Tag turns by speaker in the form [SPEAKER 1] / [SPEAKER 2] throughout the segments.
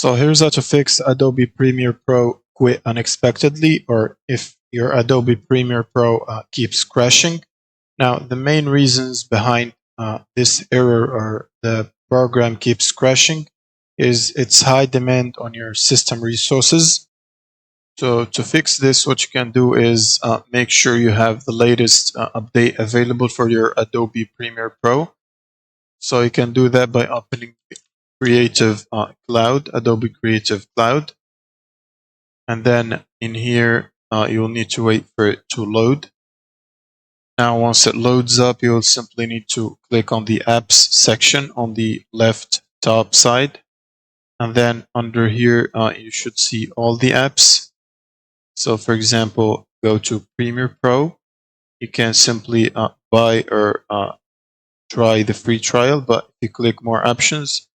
[SPEAKER 1] So here's how to fix Adobe Premiere Pro quit unexpectedly, or if your Adobe Premiere Pro keeps crashing. Now, the main reasons behind this error or the program keeps crashing is its high demand on your system resources. So to fix this, what you can do is make sure you have the latest update available for your Adobe Premiere Pro. So you can do that by opening Creative Cloud, Adobe Creative Cloud. And then in here, you'll need to wait for it to load. Now, once it loads up, you'll simply need to click on the apps section on the left top side. And then under here, you should see all the apps. So for example, go to Premiere Pro. You can simply buy or try the free trial, but if you click more options,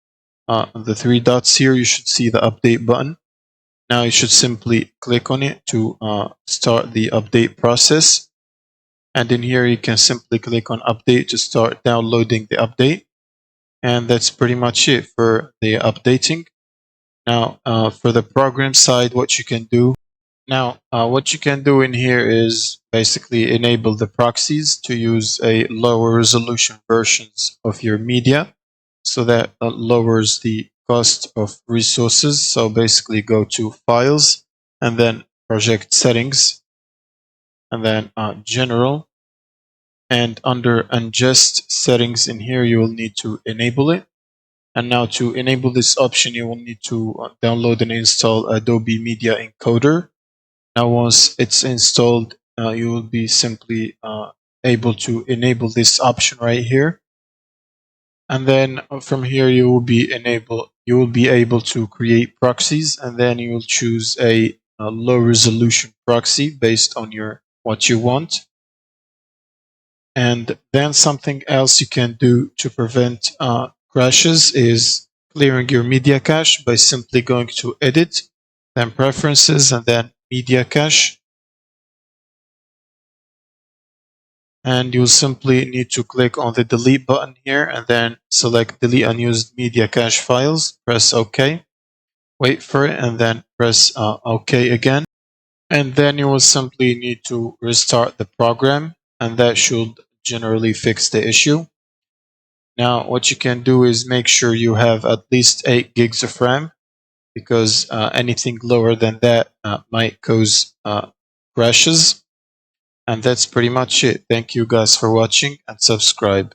[SPEAKER 1] the three dots here, you should see the update button. Now you should simply click on it to start the update process. And in here, you can simply click on update to start downloading the update. And that's pretty much it for the updating. Now, for the program side, what you can do in here is basically enable the proxies to use a lower resolution versions of your media. So that lowers the cost of resources. So basically go to files and then project settings and then general, and under unjust settings in here you will need to enable it. And now to enable this option you will need to download and install Adobe Media Encoder. Now once it's installed, you will be simply able to enable this option right here. And then from here you will be able to create proxies, and then you will choose a low resolution proxy based on what you want. And then something else you can do to prevent crashes is clearing your media cache by simply going to Edit, then Preferences, and then Media Cache. And you'll simply need to click on the delete button here and then select delete unused media cache files, press OK, wait for it, and then press OK again. And then you will simply need to restart the program, and that should generally fix the issue. Now, what you can do is make sure you have at least 8 gigs of RAM, because anything lower than that might cause crashes. And that's pretty much it. Thank you guys for watching, and subscribe.